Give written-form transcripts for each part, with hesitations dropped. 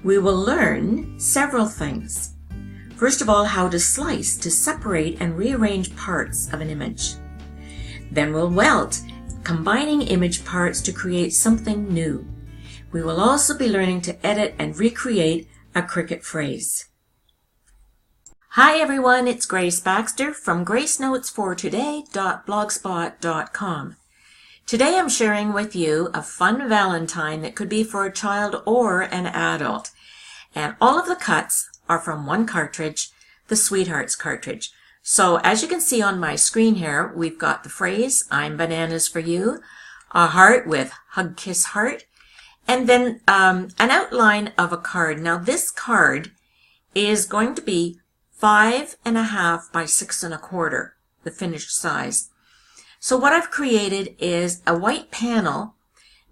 We will learn several things. First of all, how to slice to separate and rearrange parts of an image. Then we'll weld, combining image parts to create something new. We will also be learning to edit and recreate a Cricut phrase. Hi everyone, it's Grace Baxter from gracenotesfortoday.blogspot.com. Today I'm sharing with you a fun Valentine that could be for a child or an adult. And all of the cuts are from one cartridge, the Sweethearts cartridge. So as you can see on my screen here, we've got the phrase, I'm bananas for you, a heart with hug kiss heart, and then an outline of a card. Now this card is going to be 5.5 by 6.25, the finished size. So what I've created is a white panel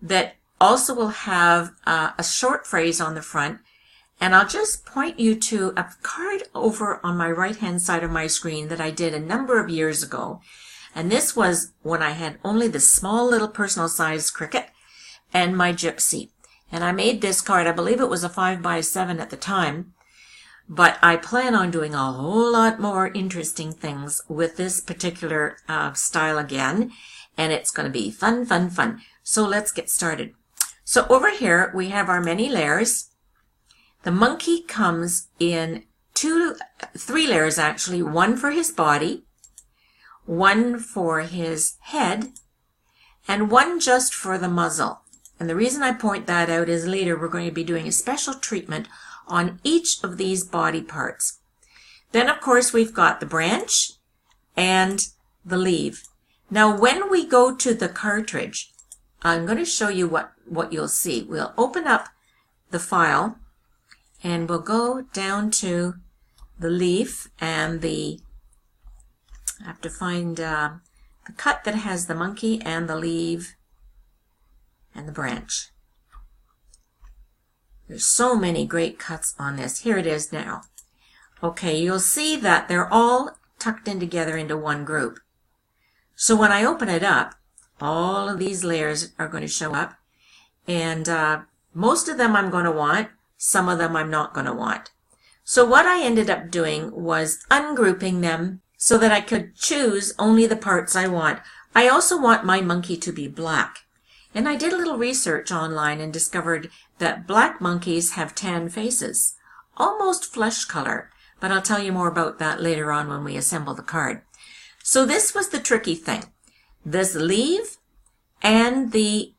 that also will have a short phrase on the front, and I'll just point you to a card over on my right hand side of my screen that I did a number of years ago. And this was when I had only the small little personal size Cricut and my Gypsy. And I made this card, I believe it was a 5 by 7 at the time. But I plan on doing a whole lot more interesting things with this particular style again. And it's going to be fun, fun, fun. So let's get started. So over here we have our many layers. The monkey comes in 3 layers actually. One for his body, one for his head, and one just for the muzzle. And the reason I point that out is later we're going to be doing a special treatment on each of these body parts. Then of course we've got the branch and the leaf. Now when we go to the cartridge, I'm going to show you what you'll see. We'll open up the file and we'll go down to the leaf and I have to find the cut that has the monkey and the leaf and the branch. There's so many great cuts on this. Here it is now. Okay, you'll see that they're all tucked in together into one group. So when I open it up, all of these layers are going to show up. And most of them I'm going to want. Some of them I'm not going to want. So what I ended up doing was ungrouping them so that I could choose only the parts I want. I also want my monkey to be black. And I did a little research online and discovered that black monkeys have tan faces, almost flesh color, but I'll tell you more about that later on when we assemble the card. So this was the tricky thing. This leaf and the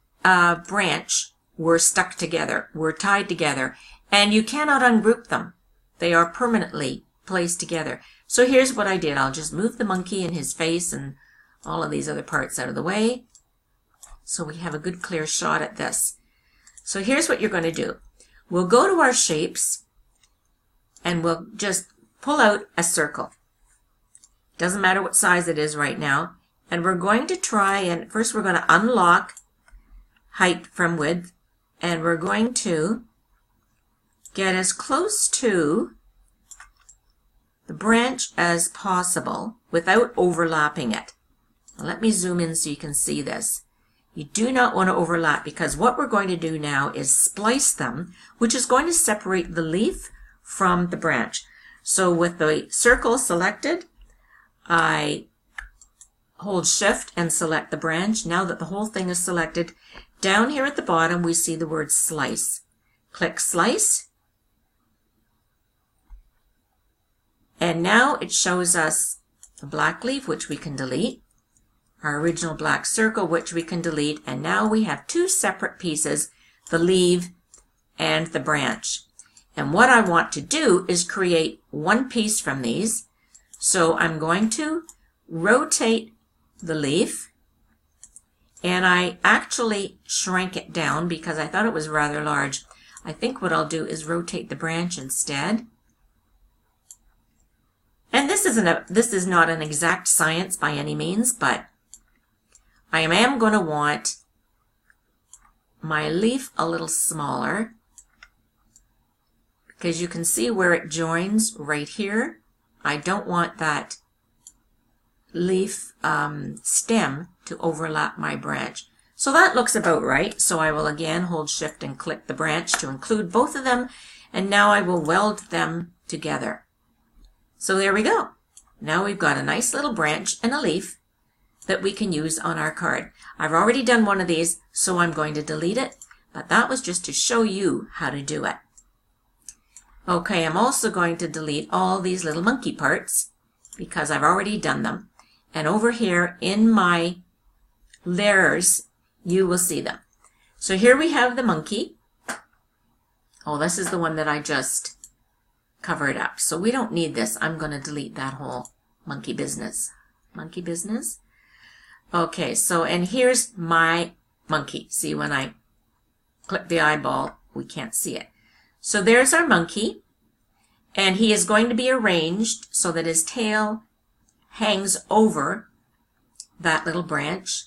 branch were stuck together, were tied together, and you cannot ungroup them. They are permanently placed together. So here's what I did. I'll just move the monkey and his face and all of these other parts out of the way, so we have a good clear shot at this. So here's what you're going to do. We'll go to our shapes and we'll just pull out a circle. Doesn't matter what size it is right now. And we're going to try and first we're going to unlock height from width, and we're going to get as close to the branch as possible without overlapping it. Now let me zoom in so you can see this. You do not want to overlap, because what we're going to do now is splice them, which is going to separate the leaf from the branch. So with the circle selected, I hold Shift and select the branch. Now that the whole thing is selected, down here at the bottom we see the word slice. Click Slice. And now it shows us a black leaf, which we can delete. Our original black circle, which we can delete, and now we have 2 separate pieces, the leaf and the branch. And what I want to do is create one piece from these. So I'm going to rotate the leaf, and I actually shrank it down because I thought it was rather large. I think what I'll do is rotate the branch instead. And this is not an exact science by any means, but I am going to want my leaf a little smaller, because you can see where it joins right here. I don't want that leaf stem to overlap my branch. So that looks about right. So I will again hold Shift and click the branch to include both of them. And now I will weld them together. So there we go. Now we've got a nice little branch and a leaf that we can use on our card. I've already done one of these, so I'm going to delete it. But that was just to show you how to do it. Okay, I'm also going to delete all these little monkey parts because I've already done them. And over here in my layers, you will see them. So here we have the monkey. Oh, this is the one that I just covered up. So we don't need this. I'm going to delete that whole monkey business. Monkey business. Okay, so and here's my monkey. See, when I click the eyeball, we can't see it. So there's our monkey, and he is going to be arranged so that his tail hangs over that little branch,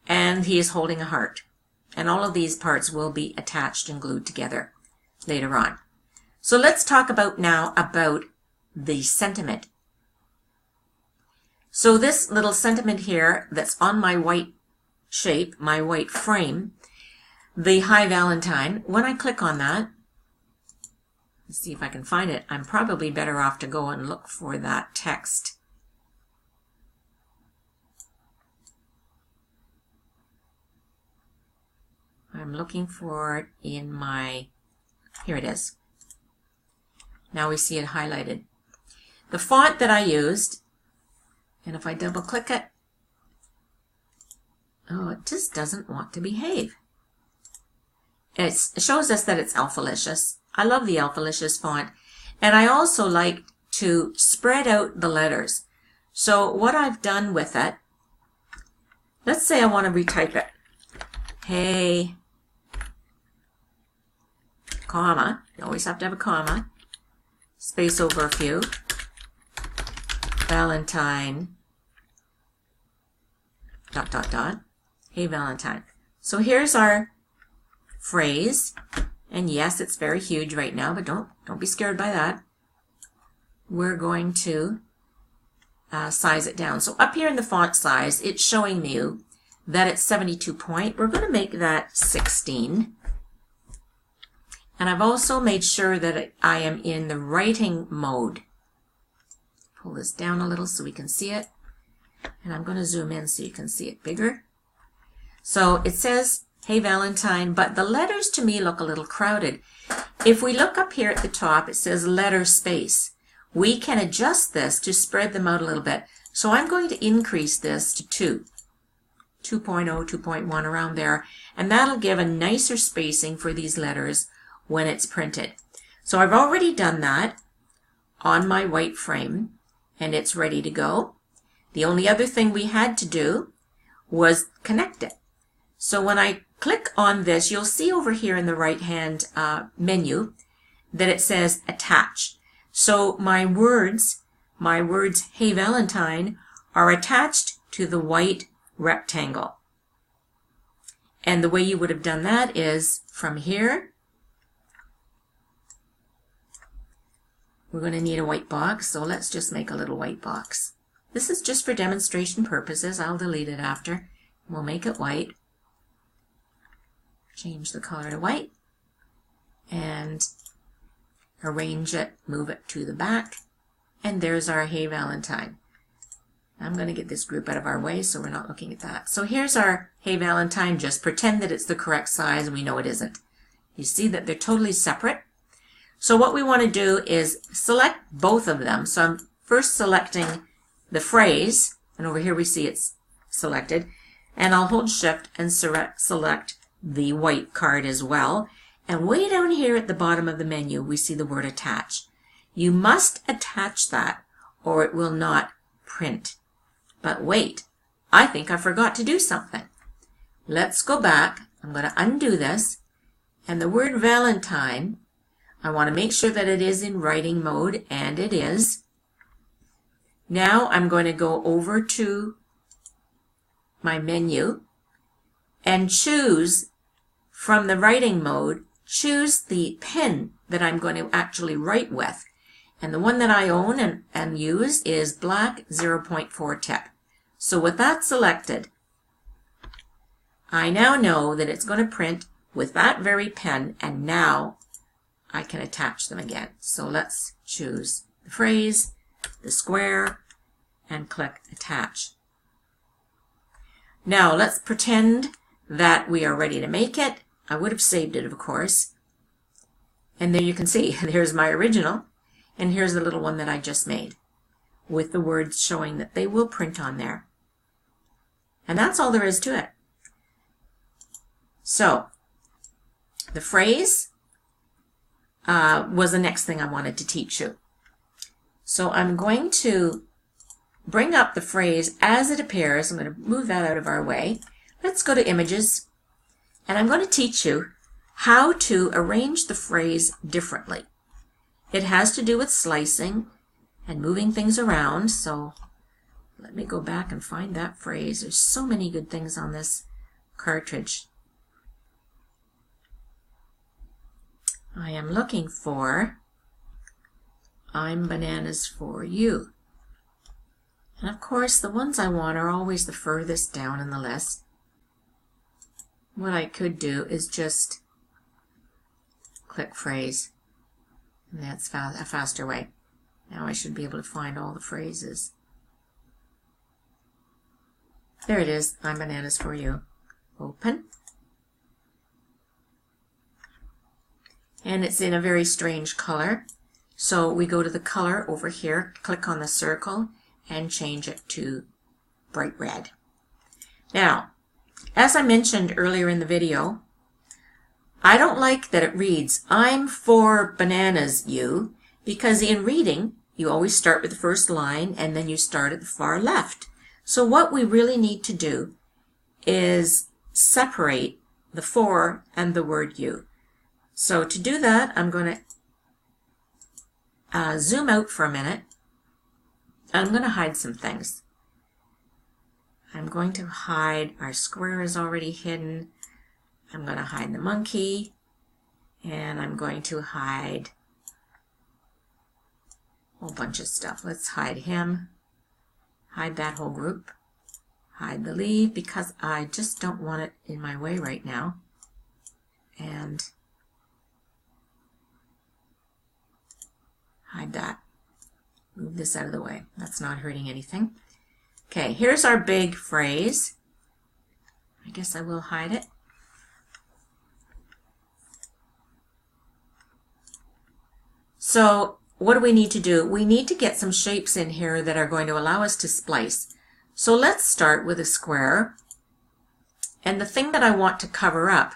and he is holding a heart. And all of these parts will be attached and glued together later on. So let's talk about now about the sentiment. So this little sentiment here that's on my white shape, my white frame, the High Valentine, when I click on that, let's see if I can find it. I'm probably better off to go and look for that text. I'm looking for it in my, here it is. Now we see it highlighted. The font that I used, and if I double click it, oh, it just doesn't want to behave. It shows us that it's Alphalicious. I love the Alphalicious font. And I also like to spread out the letters. So what I've done with it, let's say I want to retype it. Hey, comma, you always have to have a comma, space over a few, Valentine, dot, dot, dot, hey Valentine. So here's our phrase, and yes, it's very huge right now, but don't be scared by that. We're going to size it down. So up here in the font size, it's showing you that it's 72 point. We're going to make that 16. And I've also made sure that I am in the writing mode. Pull this down a little so we can see it. And I'm going to zoom in so you can see it bigger. So it says, hey Valentine, but the letters to me look a little crowded. If we look up here at the top, it says letter space. We can adjust this to spread them out a little bit. So I'm going to increase this to 2. 2.0, 2.1, around there. And that'll give a nicer spacing for these letters when it's printed. So I've already done that on my white frame, and it's ready to go. The only other thing we had to do was connect it. So when I click on this, you'll see over here in the right-hand menu that it says attach. So my words, hey Valentine, are attached to the white rectangle. And the way you would have done that is from here, we're going to need a white box, so let's just make a little white box. This is just for demonstration purposes. I'll delete it after. We'll make it white. Change the color to white and arrange it, move it to the back, and there's our Hey Valentine. I'm going to get this group out of our way so we're not looking at that. So here's our Hey Valentine. Just pretend that it's the correct size, and we know it isn't. You see that they're totally separate. So what we want to do is select both of them. So I'm first selecting the phrase, and over here we see it's selected, and I'll hold Shift and select the white card as well. And way down here at the bottom of the menu, we see the word attach. You must attach that or it will not print. But wait, I think I forgot to do something. Let's go back. I'm going to undo this. And the word Valentine, I want to make sure that it is in writing mode, and it is. Now I'm going to go over to my menu and choose from the writing mode, choose the pen that I'm going to actually write with. And the one that I own and use is black 0.4 tip. So with that selected, I now know that it's going to print with that very pen, and now I can attach them again. So let's choose the phrase, the square, and click attach. Now let's pretend that we are ready to make it. I would have saved it, of course. And there you can see, here's my original, and here's the little one that I just made, with the words showing that they will print on there. And that's all there is to it. So, the phrase was the next thing I wanted to teach you. So I'm going to bring up the phrase as it appears. I'm going to move that out of our way. Let's go to images, and I'm going to teach you how to arrange the phrase differently. It has to do with slicing and moving things around, so let me go back and find that phrase. There's so many good things on this cartridge. I am looking for I'm bananas for you. And of course, the ones I want are always the furthest down in the list. What I could do is just click phrase, and that's a faster way. Now I should be able to find all the phrases. There it is, I'm bananas for you. Open. And it's in a very strange color. So we go to the color over here, click on the circle, and change it to bright red. Now, as I mentioned earlier in the video, I don't like that it reads, I'm for bananas, you, because in reading, you always start with the first line and then you start at the far left. So what we really need to do is separate the for and the word you. So to do that, I'm going to zoom out for a minute. I'm going to hide some things. I'm going to hide, our square is already hidden. I'm going to hide the monkey, and I'm going to hide a whole bunch of stuff. Let's hide him, hide that whole group, hide the leaf because I just don't want it in my way right now, and hide that. Move this out of the way. That's not hurting anything. Okay, here's our big phrase. I guess I will hide it. So what do we need to do? We need to get some shapes in here that are going to allow us to splice. So let's start with a square. And the thing that I want to cover up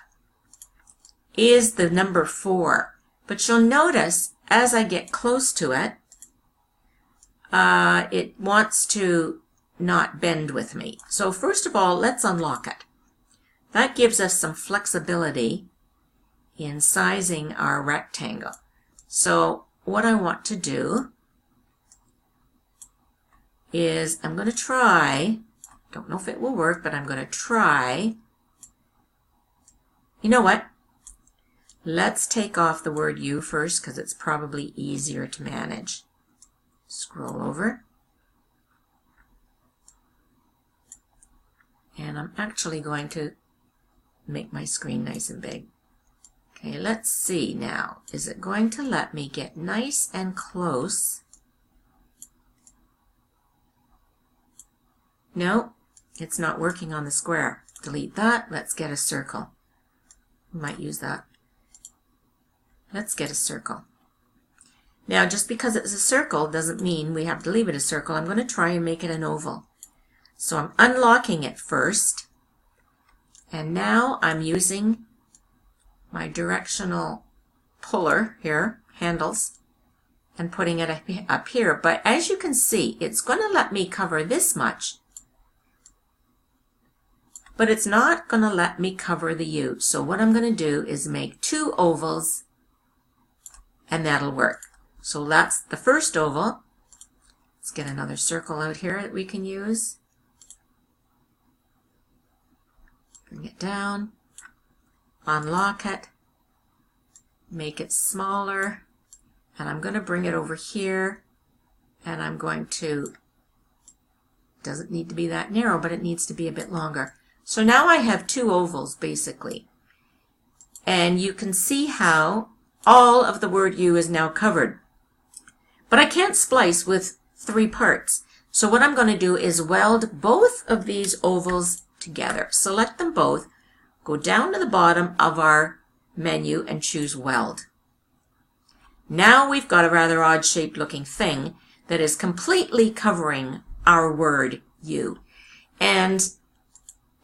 is the number 4. But you'll notice as I get close to it, it wants to not bend with me. So first of all, let's unlock it. That gives us some flexibility in sizing our rectangle. So what I want to do is I'm going to try, don't know if it will work, but I'm going to try. You know what? Let's take off the word you first because it's probably easier to manage. Scroll over. And I'm actually going to make my screen nice and big. Okay, let's see now. Is it going to let me get nice and close? No, it's not working on the square. Delete that. Let's get a circle. We might use that. Let's get a circle. Now, just because it's a circle doesn't mean we have to leave it a circle. I'm going to try and make it an oval. So I'm unlocking it first. And now I'm using my directional puller here, handles, and putting it up here. But as you can see, it's going to let me cover this much. But it's not going to let me cover the U. So what I'm going to do is make 2 ovals, and that'll work. So that's the first oval. Let's get another circle out here that we can use. Bring it down, unlock it, make it smaller, and I'm going to bring it over here, and I'm going to, doesn't need to be that narrow, but it needs to be a bit longer. So now I have two ovals basically. And you can see how all of the word you is now covered. But I can't splice with 3 parts. So what I'm going to do is weld both of these ovals together. Select them both, go down to the bottom of our menu and choose Weld. Now we've got a rather odd shaped looking thing that is completely covering our word you. And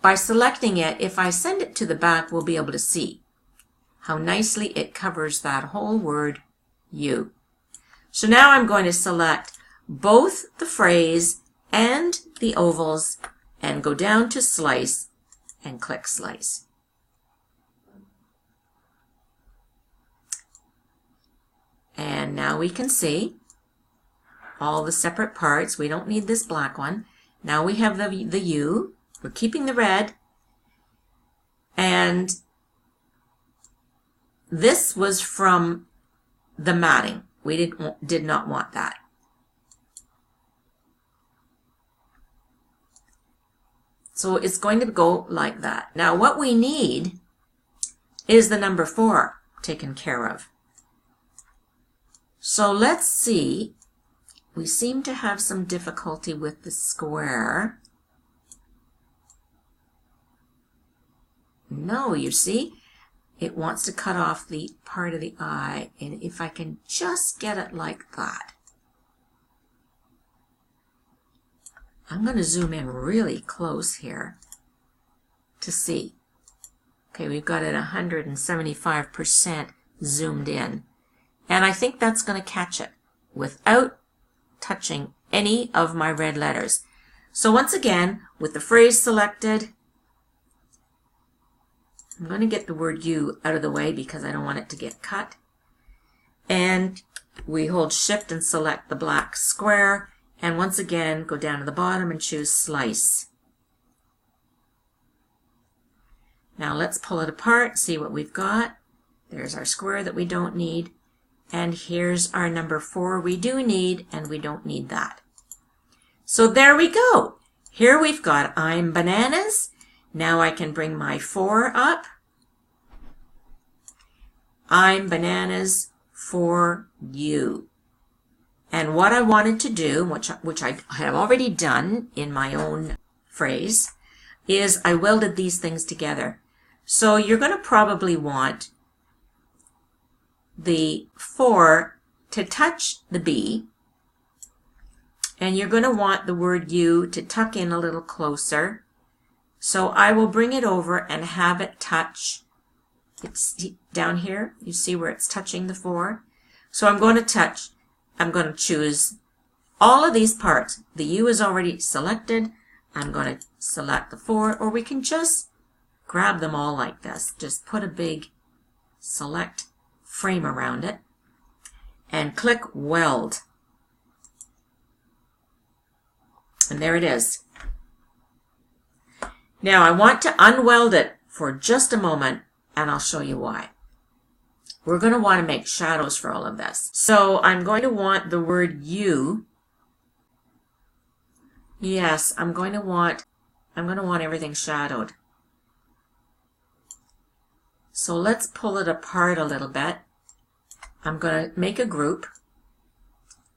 by selecting it, if I send it to the back, we'll be able to see how nicely it covers that whole word you. So now I'm going to select both the phrase and the ovals and go down to Slice and click Slice. And now we can see all the separate parts. We don't need this black one. Now we have the U. We're keeping the red. And this was from the matting. We did not want that. So it's going to go like that. Now what we need is the number 4 taken care of. So let's see. We seem to have some difficulty with the square. No, you see, it wants to cut off the part of the eye. And if I can just get it like that. I'm going to zoom in really close here to see. Okay, we've got it 175% zoomed in. And I think that's going to catch it without touching any of my red letters. So once again, with the phrase selected, I'm going to get the word you out of the way because I don't want it to get cut. And we hold Shift and select the black square. And once again, go down to the bottom and choose Slice. Now let's pull it apart, see what we've got. There's our square that we don't need. And here's our number 4 we do need, and we don't need that. So there we go. Here we've got I'm bananas. Now I can bring my 4 up. I'm bananas for you. And what I wanted to do, which I have already done in my own phrase, is I welded these things together. So you're going to probably want the 4 to touch the B, and you're going to want the word you to tuck in a little closer. So I will bring it over and have it touch. It's down here. You see where it's touching the 4. So I'm going to choose all of these parts. The U is already selected. I'm going to select the 4, or we can just grab them all like this. Just put a big select frame around it and click Weld. And there it is. Now I want to unweld it for just a moment, and I'll show you why. We're going to want to make shadows for all of this. So I'm going to want the word you. Yes, I'm going to want everything shadowed. So let's pull it apart a little bit. I'm going to make a group,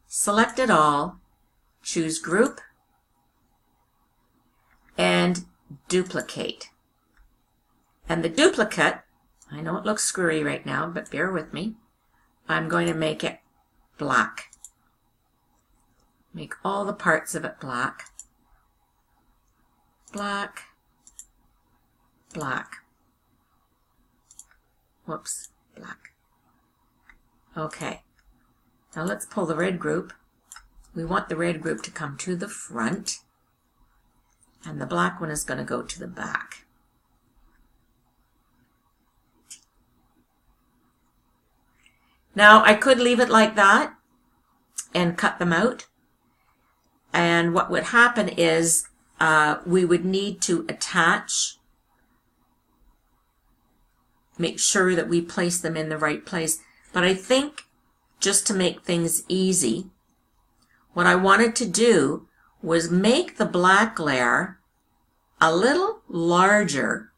select it all, choose group, and duplicate. And the duplicate, I know it looks screwy right now, but bear with me. I'm going to make it black. Make all the parts of it black. Black. Black. Whoops, black. Okay. Now let's pull the red group. We want the red group to come to the front, and the black one is going to go to the back. Now I could leave it like that and cut them out, and what would happen is we would need to attach, make sure that we place them in the right place. But I think just to make things easy, what I wanted to do was make the black layer a little larger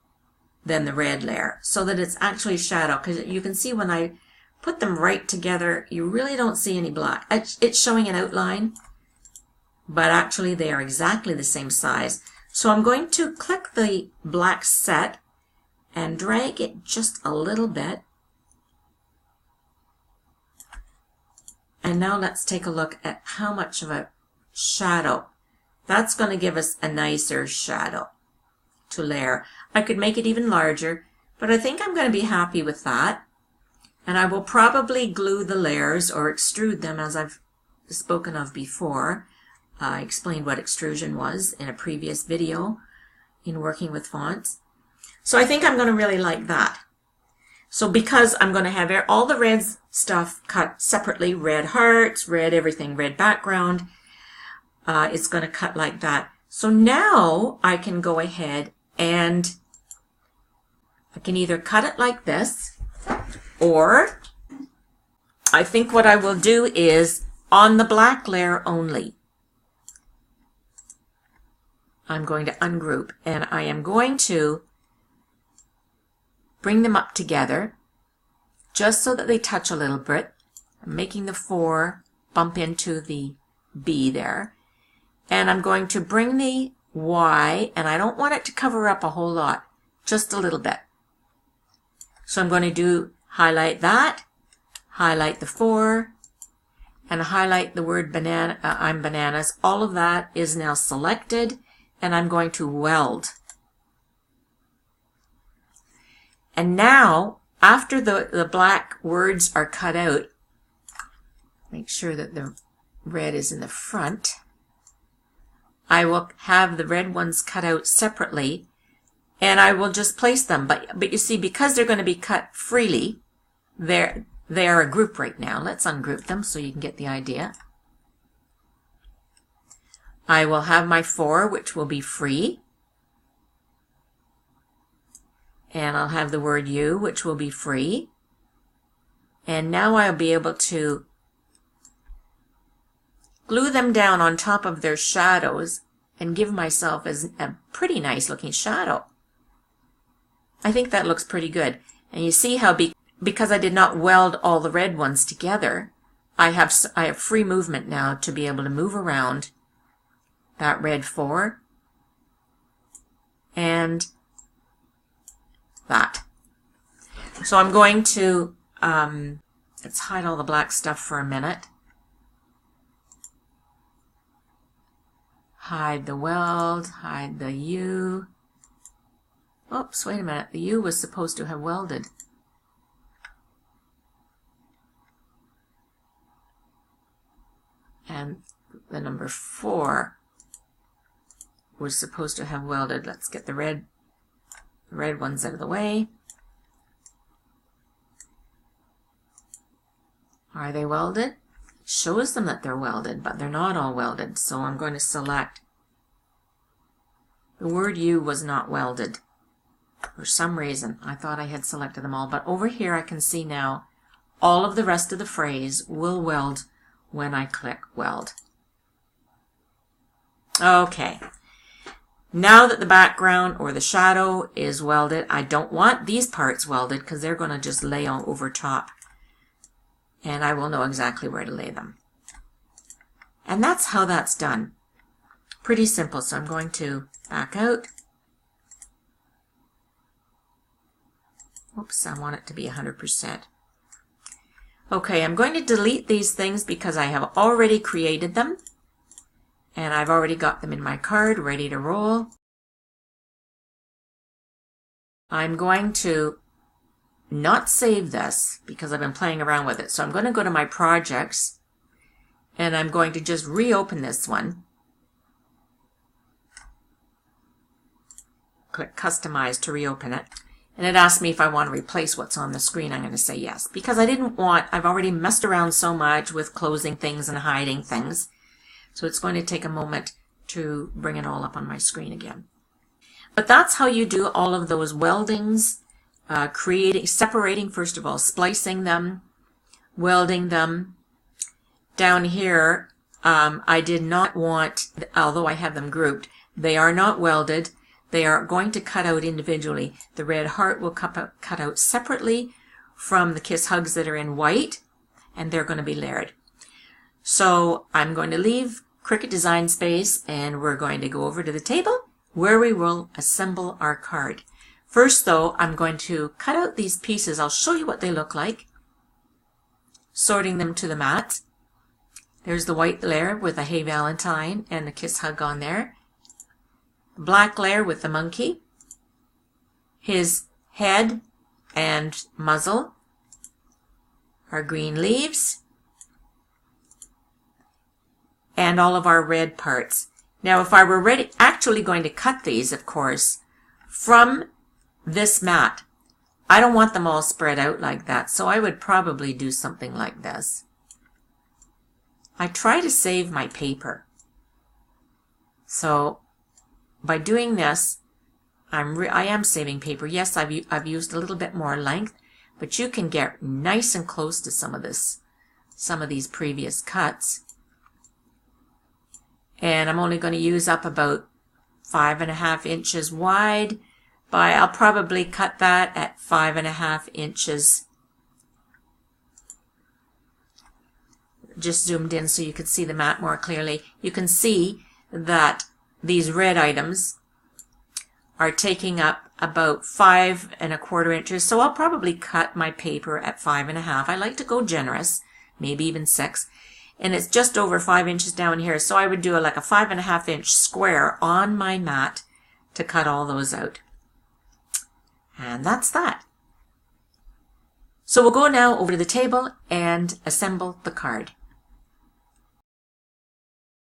than the red layer so that it's actually shadow, because you can see when I put them right together, you really don't see any black. It's showing an outline, but actually they are exactly the same size. So I'm going to click the black set and drag it just a little bit. And now let's take a look at how much of a shadow. That's going to give us a nicer shadow to layer. I could make it even larger, but I think I'm going to be happy with that. And I will probably glue the layers or extrude them, as I've spoken of before. I explained what extrusion was in a previous video in working with fonts. So I think I'm going to really like that. So because I'm going to have all the red stuff cut separately, red hearts, red everything, red background, it's going to cut like that. So now I can go ahead and I can either cut it like this, or I think what I will do is on the black layer only, I'm going to ungroup, and I am going to bring them up together just so that they touch a little bit. I'm making the 4 bump into the B there. And I'm going to bring the Y, and I don't want it to cover up a whole lot, just a little bit. So I'm going to highlight that, highlight the 4, and highlight the word banana, I'm bananas. All of that is now selected, and I'm going to weld. And now, after the black words are cut out, make sure that the red is in the front. I will have the red ones cut out separately, and I will just place them. But you see, because they're going to be cut freely, they are a group right now. Let's ungroup them so you can get the idea. I will have my 4, which will be free. And I'll have the word you, which will be free. And now I'll be able to glue them down on top of their shadows and give myself a pretty nice looking shadow. I think that looks pretty good. And you see how because I did not weld all the red ones together, I have free movement now to be able to move around that red 4 and that. So I'm going to, let's hide all the black stuff for a minute. Hide the weld, hide the U. Oops, wait a minute. The U was supposed to have welded. And the number 4 was supposed to have welded. Let's get the red ones out of the way. Are they welded? It shows them that they're welded, but they're not all welded. So I'm going to select. The word U was not welded. For some reason, I thought I had selected them all, but over here I can see now all of the rest of the phrase will weld when I click weld. Okay. Now that the background or the shadow is welded, I don't want these parts welded because they're going to just lay on over top. And I will know exactly where to lay them. And that's how that's done. Pretty simple. So I'm going to back out. Oops, I want it to be 100%. Okay, I'm going to delete these things because I have already created them. And I've already got them in my card, ready to roll. I'm going to not save this because I've been playing around with it. So I'm going to go to my projects and I'm going to just reopen this one. Click customize to reopen it. And it asks me if I want to replace what's on the screen. I'm going to say yes, because I've already messed around so much with closing things and hiding things. So it's going to take a moment to bring it all up on my screen again. But that's how you do all of those weldings, separating first of all, splicing them, welding them. Down here, I did not want, although I have them grouped, they are not welded. they are going to cut out individually. The red heart will cut out separately from the kiss hugs that are in white, and they're going to be layered. So I'm going to leave Cricut Design Space, and we're going to go over to the table where we will assemble our card. First though, I'm going to cut out these pieces. I'll show you what they look like, sorting them to the mat. There's the white layer with a Hey Valentine and the kiss hug on there. Black layer with the monkey, his head and muzzle, our green leaves, and all of our red parts. Now if I were actually going to cut these, of course, from this mat, I don't want them all spread out like that, so I would probably do something like this. I try to save my paper. So by doing this, I am saving paper. Yes, I've used a little bit more length, but you can get nice and close to some of these previous cuts. And I'm only going to use up about 5.5 inches wide. I'll probably cut that at 5.5 inches. Just zoomed in so you could see the mat more clearly. You can see that these red items are taking up about 5.25 inches. So I'll probably cut my paper at 5.5. I like to go generous, maybe even 6. And it's just over 5 inches down here. So I would do like a 5.5 inch square on my mat to cut all those out. And that's that. So we'll go now over to the table and assemble the card.